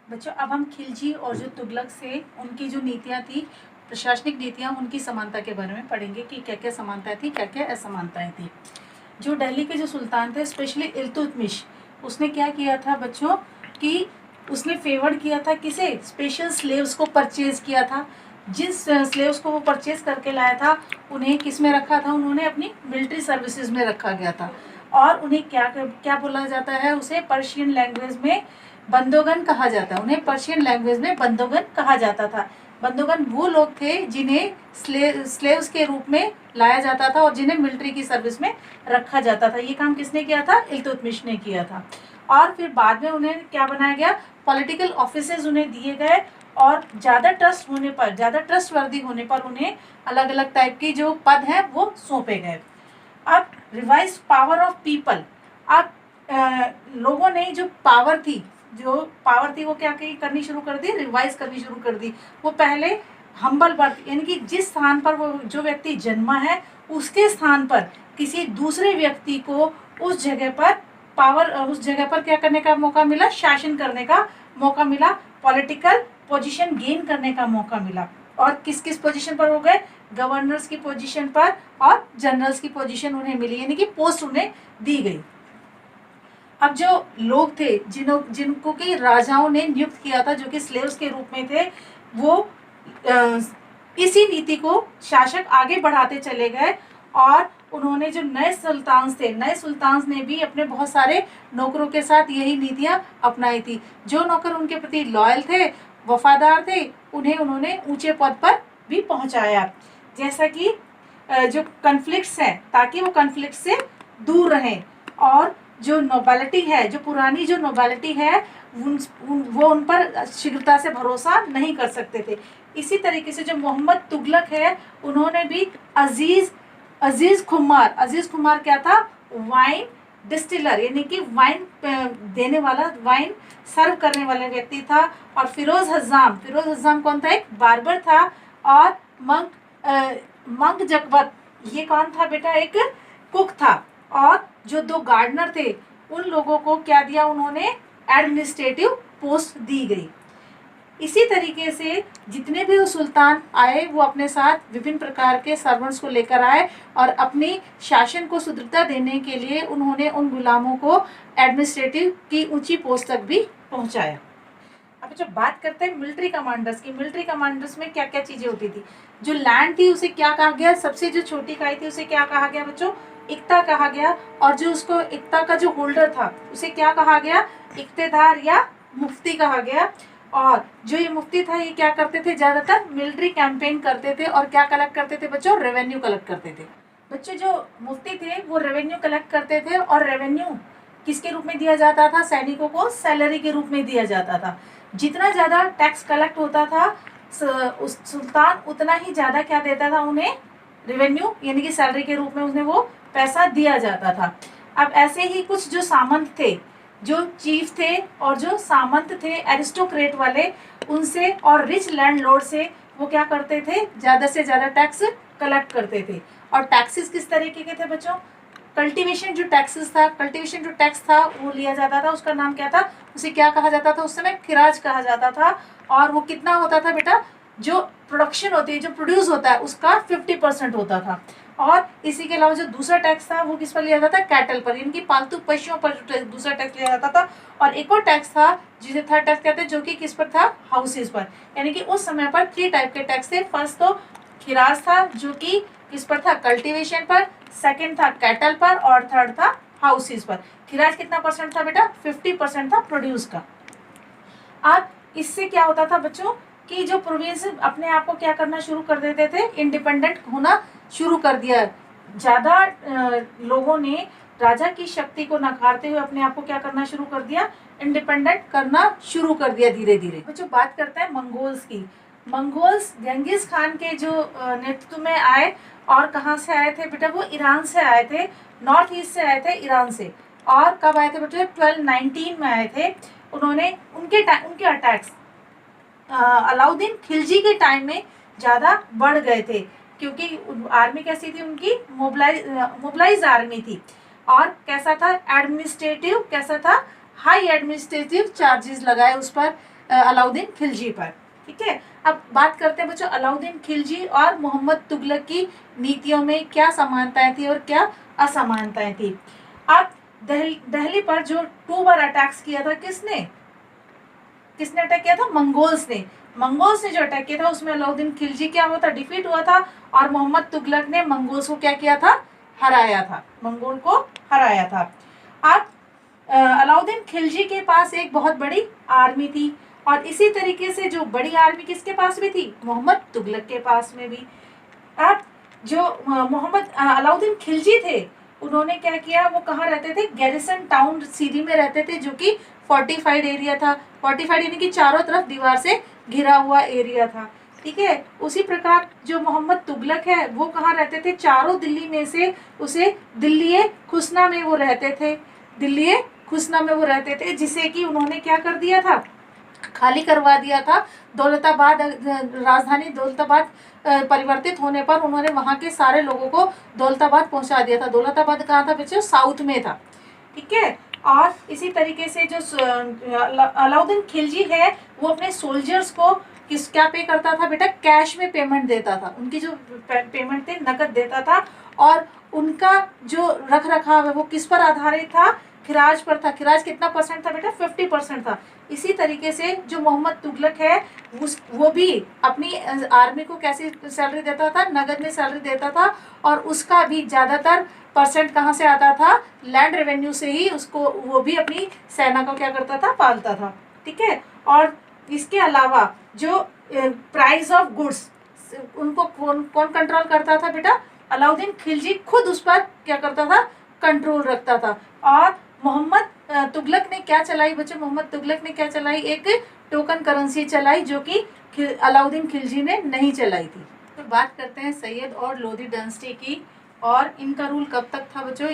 बच्चों अब हम खिलजी और जो तुगलक से उनकी जो नीतियाँ थी, प्रशासनिक नीतियाँ, उनकी समानता के बारे में पढ़ेंगे कि क्या क्या समानताएं थी, क्या क्या असमानताएं थी। जो दिल्ली के जो सुल्तान थे, स्पेशली इल्तुतमिश, उसने क्या किया था बच्चों कि उसने फेवर्ड किया था किसे, स्पेशल स्लेव्स को परचेज किया था। जिस स्लेव्स को वो परचेज करके लाया था उन्हें किस में रखा था, उन्होंने अपनी मिलिट्री सर्विसेज में रखा गया था। और उन्हें क्या क्या बोला जाता है, उसे पर्शियन लैंग्वेज में बंदोगन कहा जाता है। उन्हें पर्शियन लैंग्वेज में बंदोगन कहा जाता था। बंदोगन वो लोग थे जिन्हें स्लेव्स के रूप में लाया जाता था और जिन्हें मिलिट्री की सर्विस में रखा जाता था। ये काम किसने किया था, इल्तुतमिश ने किया था। और फिर बाद में उन्हें क्या बनाया गया, पॉलिटिकल ऑफिसेज उन्हें दिए गए और ज़्यादा ट्रस्ट होने पर, ज़्यादा ट्रस्टवर्दी होने पर उन्हें अलग अलग टाइप की जो पद हैं वो सौंपे गए। अब रिवाइज पावर ऑफ पीपल। अब लोगों ने जो पावर थी वो क्या करनी शुरू कर दी, रिवाइज करनी शुरू कर दी। वो पहले हम्बल बर्थ, यानी कि जिस स्थान पर वो जो व्यक्ति जन्मा है उसके स्थान पर किसी दूसरे व्यक्ति को उस जगह पर क्या करने का मौका मिला, शासन करने का मौका मिला, पॉलिटिकल पोजीशन गेन करने का मौका मिला। और किस किस पोजीशन पर हो गए, गवर्नर्स की पोजीशन पर और जनरल्स की पोजीशन उन्हें मिली, यानी कि पोस्ट उन्हें दी गई। अब जो लोग थे जिनको कि राजाओं ने नियुक्त किया था, जो कि स्लेव्स के रूप में थे, वो इसी नीति को शासक आगे बढ़ाते चले गए। और उन्होंने जो नए सुल्तान ने भी अपने बहुत सारे नौकरों के साथ यही नीतियां अपनाई थी। जो नौकर उनके प्रति लॉयल थे, वफादार थे, उन्हें उन्होंने ऊंचे पद पर भी पहुंचाया। जैसा कि जो कन्फ्लिक्ट्स हैं, ताकि वो कन्फ्लिक्ट से दूर रहें। और जो नोबेलिटी है, जो पुरानी जो नोबेलिटी है, वो उन पर शीघ्रता से भरोसा नहीं कर सकते थे। इसी तरीके से जो मोहम्मद तुगलक है, उन्होंने भी अजीज खुमार क्या था, वाइन डिस्टिलर, यानी कि वाइन देने वाला, वाइन सर्व करने वाला व्यक्ति था। और फिरोज हज्जाम कौन था, एक बार्बर था। और मंक जकबत, ये कौन था बेटा, एक कुक था। और जो 2 गार्डनर थे, उन लोगों को क्या दिया, उन्होंने एडमिनिस्ट्रेटिव पोस्ट दी गई। इसी तरीके से जितने भी सुल्तान आए, वो अपने साथ विभिन्न प्रकार के सर्वेंट्स को लेकर आए और अपनी शासन को सुदृढ़ता देने के लिए उन्होंने उन गुलामों को एडमिनिस्ट्रेटिव की ऊंची पोस्ट तक भी पहुंचाया। अब जब बात करते हैं मिलिट्री कमांडर्स की, मिलिट्री कमांडर्स में क्या क्या चीजें होती थी। जो लैंड थी उसे क्या कहा गया, सबसे जो छोटी इकाई थी उसे क्या कहा गया बच्चों, इक्ता कहा गया। और जो उसको इक्ता का जो होल्डर था उसे क्या कहा गया, इक्तेदार या मुफ्ती कहा गया। और जो ये मुफ्ती था, ये क्या करते थे, ज्यादातर मिलिट्री कैंपेन करते थे। और क्या कलेक्ट करते थे बच्चों, रेवेन्यू कलेक्ट करते थे। बच्चों जो मुफ्ती थे वो रेवेन्यू कलेक्ट करते थे। और रेवेन्यू किसके रूप में दिया जाता था, सैनिकों को सैलरी के रूप में दिया जाता था। जितना ज्यादा टैक्स कलेक्ट होता था, सुल्तान उतना ही ज्यादा क्या देता था उन्हें, रेवेन्यू, यानी कि सैलरी के रूप में उन्हें वो पैसा दिया जाता था। अब ऐसे ही कुछ जो सामंत थे, जो चीफ थे और जो सामंत थे एरिस्टोक्रेट वाले, उनसे और रिच लैंडलॉर्ड से वो क्या करते थे, ज्यादा से ज्यादा टैक्स कलेक्ट करते थे। और टैक्सेस किस तरीके के थे बच्चों, कल्टीवेशन जो टैक्स था वो लिया जाता था। उसका नाम क्या था, उसे क्या कहा जाता था, उस समय खिराज कहा जाता था। और वो कितना होता था बेटा, जो प्रोडक्शन होती है, जो प्रोड्यूस होता है, उसका 50% होता था। और इसी के अलावा जो दूसरा टैक्स था वो किस पर लिया जाता था, कैटल पर, यानी कि पालतू पशुओं पर दूसरा टैक्स लिया जाता था। और एक और टैक्स था जिसे थर्ड टैक्स कहते हैं, जो कि किस पर था, हाउसेज पर। यानी कि उस समय पर 3 टाइप के टैक्स थे। फर्स्ट तो खिराज था, जो कि किस पर था, कल्टीवेशन पर। सेकेंड था कैटल पर। और थर्ड था हाउसेज पर। खिराज कितना परसेंट था बेटा, 50% था प्रोड्यूस का। अब इससे क्या होता था बच्चों कि जो प्रोविंस अपने आप को क्या करना शुरू कर देते थे, इंडिपेंडेंट होना शुरू कर दिया। ज्यादा लोगों ने राजा की शक्ति को नकारते हुए अपने आप को क्या करना शुरू कर दिया, इंडिपेंडेंट करना शुरू कर दिया धीरे धीरे। बच्चों बात करते हैं मंगोल्स की। मंगोल्स जंगीज खान के जो नेतृत्व में आए। और कहाँ से आए थे बेटा, वो ईरान से आए थे, नॉर्थ ईस्ट से आए थे, ईरान से। और कब आए थे बेटा, 1219 में आए थे। उन्होंने उनके अटैक्स अलाउद्दीन खिलजी के टाइम में ज़्यादा बढ़ गए थे, क्योंकि आर्मी कैसी थी उनकी, मोबिलाइज आर्मी थी। और कैसा था, एडमिनिस्ट्रेटिव कैसा था, हाई एडमिनिस्ट्रेटिव चार्जेस लगाए उस पर। अलाउद्दीन खिलजी पर। ठीक है, अब बात करते हैं बच्चों अलाउद्दीन खिलजी और मोहम्मद तुगलक की नीतियों में क्या समानताएं थी और क्या असमानताएं थी। अब दिल्ली पर जो 2 बार अटैक्स किया था किसने अटैक किया था? मंगोल्स ने। मंगोल्स ने जो अटैक किया था उसमें अलाउद्दीन खिलजी क्या हुआ था? डिफीट हुआ था और मोहम्मद तुगलक ने मंगोल्स को क्या किया था? हराया था, मंगोल को हराया था। अब अलाउद्दीन खिलजी के पास एक बहुत बड़ी आर्मी थी और इसी तरीके से जो बड़ी आर्मी किसके पास भी थी? मोहम्मद तुगलक के पास में भी। अब जो अलाउद्दीन खिलजी थे उन्होंने क्या किया, वो कहाँ रहते थे? गैरिसन टाउन सीरी में रहते थे, जो कि फोर्टिफाइड एरिया था। फोर्टिफाइड यानी कि चारों तरफ दीवार से घिरा हुआ एरिया था। ठीक है, उसी प्रकार जो मोहम्मद तुगलक है वो कहाँ रहते थे? चारों दिल्ली में से उसे दिल्ली खुसना में वो रहते थे, दिल्ली खुसना में वो रहते थे, जिसे कि उन्होंने क्या कर दिया था? खाली करवा दिया था। दौलताबाद राजधानी दौलताबाद परिवर्तित होने पर उन्होंने वहां के सारे लोगों को दौलताबाद पहुंचा दिया था। दौलताबाद कहाँ था बच्चों? साउथ में था। ठीक है, और इसी तरीके से जो अलाउद्दीन खिलजी है वो अपने सोल्जर्स को क्या पे करता था बेटा? कैश में पेमेंट देता था। उनकी जो पेमेंट थे नकद देता था और उनका जो रख रखाव है वो किस पर आधारित था? खिराज पर था। खिराज कितना परसेंट था बेटा? 50% था। इसी तरीके से जो मोहम्मद तुगलक है वो भी अपनी आर्मी को कैसी सैलरी देता था? नगद में सैलरी देता था और उसका भी ज़्यादातर परसेंट कहाँ से आता था? लैंड रेवेन्यू से ही उसको वो भी अपनी सेना को क्या करता था? पालता था। ठीक है, और इसके अलावा जो प्राइस ऑफ गुड्स उनको कौन कंट्रोल करता था बेटा? अलाउद्दीन खिलजी खुद उस पर क्या करता था? कंट्रोल रखता था। और मोहम्मद तुगलक ने क्या चलाई बच्चों? मोहम्मद तुगलक ने क्या चलाई? एक टोकन करेंसी चलाई, जो कि अलाउद्दीन खिलजी ने नहीं चलाई थी। तो बात करते हैं सैयद और लोधी डायनेस्टी की, और इनका रूल कब तक था बच्चों?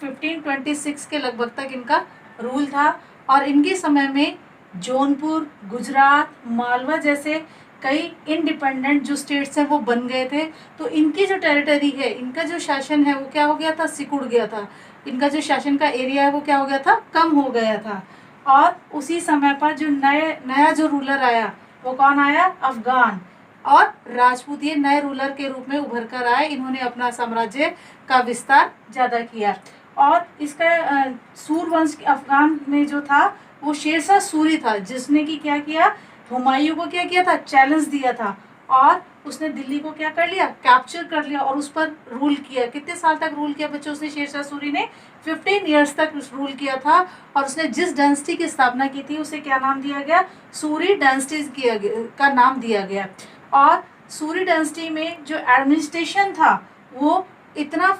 1526 के लगभग तक इनका रूल था। और इनके समय में जौनपुर, गुजरात, मालवा जैसे कई इंडिपेंडेंट जो स्टेट्स हैं वो बन गए थे। तो इनकी जो टेरिटरी है, इनका जो शासन है वो क्या हो गया था? सिकुड़ गया था। इनका जो शासन का एरिया है वो क्या हो गया था? कम हो गया था। और उसी समय पर जो नया जो रूलर आया वो कौन आया? अफगान और राजपूत, ये नए रूलर के रूप में उभर कर आए। इन्होंने अपना साम्राज्य का विस्तार ज़्यादा किया। और इसका सूरवंश अफगान में जो था वो शेरशाह सूरी था, जिसने कि क्या किया? हुमायूं को क्या किया था? चैलेंज दिया था और उसने दिल्ली को क्या कर लिया? कैप्चर कर लिया और उस पर रूल किया। कितने साल तक रूल किया बच्चों उसने? शेरशाह सूरी ने 15 ईयर्स तक रूल किया था। और उसने जिस डायनेस्टी की स्थापना की थी उसे क्या नाम दिया गया? सूरी डायनेस्टी का नाम दिया गया। और सूरी डायनेस्टी में जो एडमिनिस्ट्रेशन था वो इतना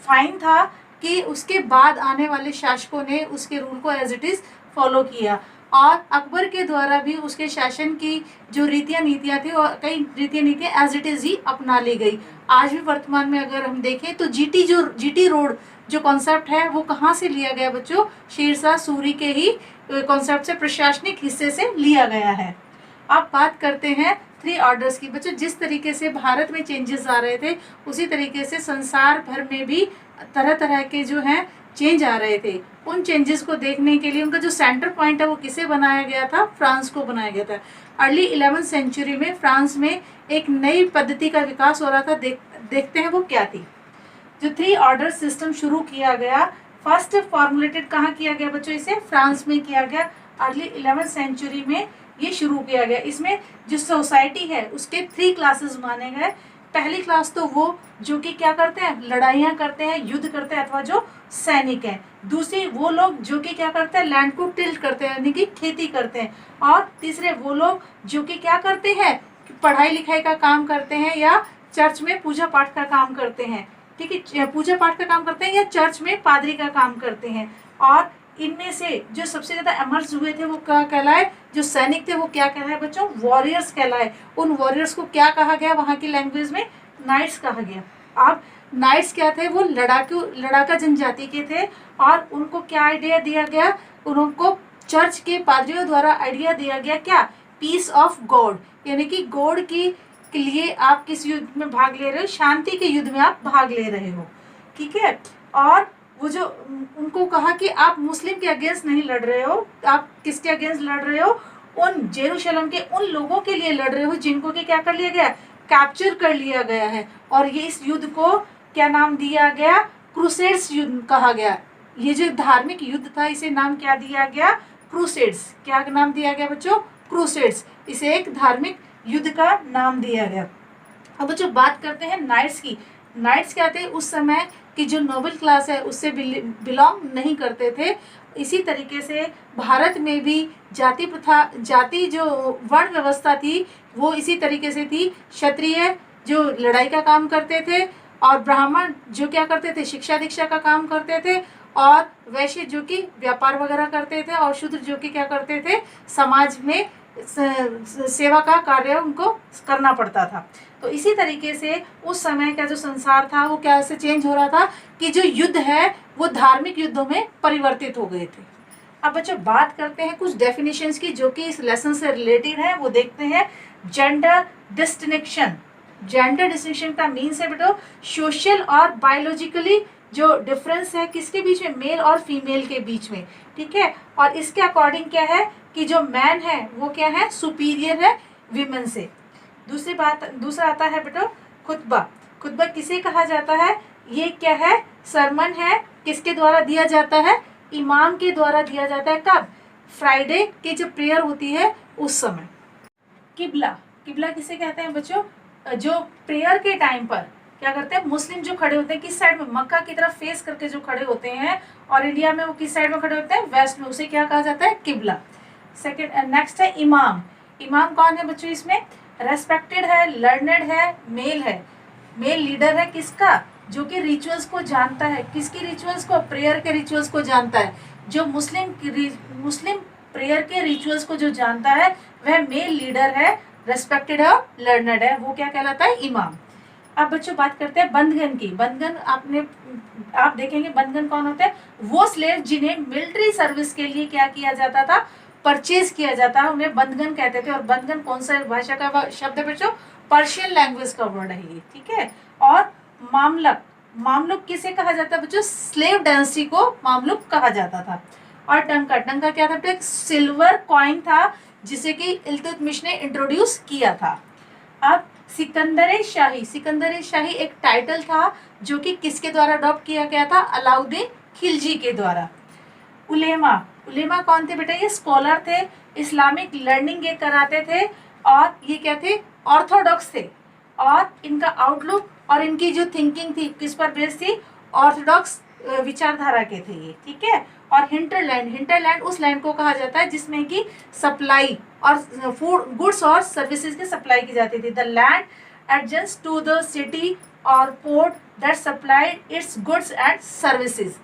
फाइन था कि उसके बाद आने वाले शासकों ने उसके रूल को एज इट इज़ फॉलो किया। और अकबर के द्वारा भी उसके शासन की जो रीतियाँ नीतियाँ थी और कई रीतियाँ नीतियाँ एज इट इज़ ही अपना ली गई। आज भी वर्तमान में अगर हम देखें तो जीटी रोड जो कॉन्सेप्ट है वो कहाँ से लिया गया बच्चों? शेरशाह सूरी के ही कॉन्सेप्ट से, प्रशासनिक हिस्से से लिया गया है। अब बात करते हैं 3 ऑर्डर्स की बच्चों। जिस तरीके से भारत में चेंजेस आ रहे थे उसी तरीके से संसार भर में भी तरह तरह के जो हैं चेंज आ रहे थे। उन चेंजेस को देखने के लिए उनका जो सेंटर पॉइंट है वो किसे बनाया गया था? फ्रांस को बनाया गया था। अर्ली 11th सेंचुरी में फ्रांस में एक नई पद्धति का विकास हो रहा था। देखते हैं वो क्या थी। जो 3 ऑर्डर सिस्टम शुरू किया गया, फर्स्ट फॉर्मुलेटेड कहाँ किया गया बच्चों? इसे फ्रांस में किया गया। अर्ली 11th सेंचुरी में ये शुरू किया गया। इसमें जो सोसाइटी है उसके 3 क्लासेस माने गए। पहली क्लास तो वो जो कि क्या करते हैं? लड़ाइयाँ करते हैं, युद्ध करते हैं, अथवा जो सैनिक हैं। दूसरी वो लोग जो कि क्या करते हैं? लैंड को टिल्ट करते हैं, यानी कि खेती करते हैं। और तीसरे वो लोग जो कि क्या करते हैं? पढ़ाई लिखाई का काम करते हैं या चर्च में पूजा पाठ का काम करते हैं। ठीक है, पूजा पाठ का काम करते हैं या चर्च में पादरी का काम करते हैं। और इनमें से जो सबसे ज़्यादा एमर्ज हुए थे वो क्या कहलाए? जो सैनिक थे वो क्या कहलाए बच्चों? वॉरियर्स कहलाए। उन वॉरियर्स को क्या कहा गया वहाँ की लैंग्वेज में? नाइट्स कहा गया। अब नाइट्स क्या थे? वो लड़ाका जनजाति के थे। और उनको क्या आइडिया दिया गया? उनको चर्च के पादरियों द्वारा आइडिया दिया गया क्या? पीस ऑफ गॉड, यानी कि गॉड के लिए आप किस युद्ध में भाग ले रहे हो? शांति के युद्ध में आप भाग ले रहे हो। ठीक है, और वो जो उनको कहा कि आप मुस्लिम के अगेंस्ट नहीं लड़ रहे हो, आप किसके अगेंस्ट लड़ रहे हो? उन जेरूशलेम के उन लोगों के लिए लड़ रहे हो जिनको कि क्या कर लिया गया, कैप्चर कर लिया गया है। और ये इस युद्ध को क्या नाम दिया गया, क्रूसेड्स युद्ध कहा गया। ये जो धार्मिक युद्ध था इसे नाम क्या दिया गया, क्रूसेड्स। क्या नाम दिया गया बच्चों, क्रूसेड्स। इसे एक धार्मिक युद्ध का नाम दिया गया। अब बच्चों बात करते हैं नाइट्स की। नाइट्स क्या थे, उस समय की जो नोबल क्लास है उससे बिलोंग नहीं करते थे। इसी तरीके से भारत में भी जाति प्रथा, जाति जो वर्ण व्यवस्था थी वो इसी तरीके से थी। क्षत्रिय जो लड़ाई का काम करते थे, और ब्राह्मण जो क्या करते थे, शिक्षा दीक्षा का काम करते थे, और वैश्य जो कि व्यापार वगैरह करते थे, और शूद्र जो कि क्या करते थे, समाज में सेवा का कार्य उनको करना पड़ता था। तो इसी तरीके से उस समय का जो संसार था वो क्या से चेंज हो रहा था कि जो युद्ध है वो धार्मिक युद्धों में परिवर्तित हो गए थे। अब बच्चों बात करते हैं कुछ डेफिनेशंस की जो कि इस लेसन से रिलेटेड है, वो देखते हैं। Gender distinction. जेंडर डिस्टिंक्शन का मीन्स है बेटो सोशल और बायोलॉजिकली जो डिफरेंस है किसके बीच में, मेल और फीमेल के बीच में, ठीक है। और इसके अकॉर्डिंग क्या है कि जो मैन है वो क्या है, सुपीरियर है विमेन से। दूसरा आता है बेटो खुतबा। खुतबा किसे कहा जाता है, ये क्या है, सरमन है, किसके द्वारा दिया जाता है, इमाम के द्वारा दिया जाता है। कब, फ्राइडे की जो प्रेयर होती है उस समय। किबला, किबला किसे कहते हैं बच्चों, जो प्रेयर के टाइम पर क्या करते हैं, मुस्लिम जो खड़े होते हैं किस साइड में, मक्का की तरफ फेस करके जो खड़े होते हैं, और इंडिया में वो किस साइड में खड़े होते हैं, वेस्ट में, उसे क्या कहा जाता है, किबला। नेक्स्ट है इमाम। इमाम कौन है बच्चों, इसमें रेस्पेक्टेड है, लर्नेड है, मेल है, मेल लीडर है किसका, जो कि रिचुअल्स को जानता है। किसकी रिचुअल्स को, प्रेयर के रिचुअल्स को जानता है। जो मुस्लिम प्रेयर के रिचुअल्स को जो जानता है वह मेल लीडर है, रेस्पेक्टेड है और लर्नेड है, वो क्या कहलाता है, इमाम। अब बच्चों बात करते हैं बंधगन की। बंधगन आप देखेंगे बंधगन कौन होते हैं, वो स्लेव जिन्हें मिलिट्री सर्विस के लिए क्या किया जाता था, परचेज किया जाता है, उन्हें बंधगन कहते थे। और बंधगन कौन सा भाषा का शब्द है बच्चों, पर्शियन लैंग्वेज का वर्ड है ये, ठीक है। और मामलक, मामलुक किसे कहा जाता है बच्चों, स्लेव डायनेस्टी को मामलुक कहा जाता था। और टंका, टंका क्या था, एक सिल्वर कॉइन था जिसे कि इल्तुतमिश ने इंट्रोड्यूस किया था। अब सिकंदर शाही, सिकंदर शाही एक टाइटल था जो कि किसके द्वारा अडॉप्ट किया गया था, अलाउद्दीन खिलजी के द्वारा। उलेमा, उलेमा कौन थे बेटा, ये स्कॉलर थे, इस्लामिक लर्निंग ये कराते थे, और ये क्या थे, ऑर्थोडॉक्स थे। और इनका आउटलुक और इनकी जो थिंकिंग थी किस पर बेस्ड थी, ऑर्थोडॉक्स विचारधारा के थे ये, ठीक है। और हिंटरलैंड, हिंटरलैंड उस लैंड को कहा जाता है जिसमें कि सप्लाई और फूड, गुड्स और सर्विसेज की सप्लाई की जाती थी। The land adjust to the city और port that supplied its goods and services.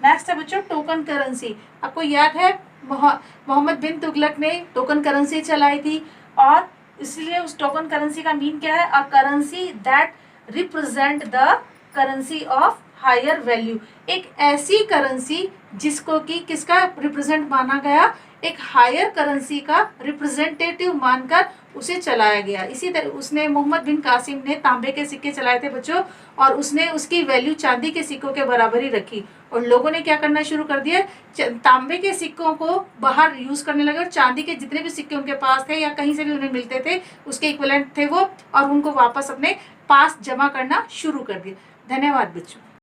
Next है बच्चों टोकन करेंसी। आपको याद है मोहम्मद बिन तुगलक ने टोकन करेंसी चलाई थी, और इसलिए उस टोकन करेंसी का मीन क्या है, a currency that represent the currency of higher value. एक ऐसी करेंसी जिसको कि किसका रिप्रेजेंट माना गया, एक हायर करेंसी का रिप्रेजेंटेटिव मानकर उसे चलाया गया। इसी तरह उसने, मोहम्मद बिन कासिम ने तांबे के सिक्के चलाए थे बच्चों, और उसने उसकी वैल्यू चांदी के सिक्कों के बराबर ही रखी। और लोगों ने क्या करना शुरू कर दिया, तांबे के सिक्कों को बाहर यूज करने लगे, और चांदी के जितने भी सिक्के उनके पास थे या कहीं से भी उन्हें मिलते थे उसके इक्विवेलेंट थे वो, और उनको वापस अपने पास जमा करना शुरू कर दिया। धन्यवाद बच्चों।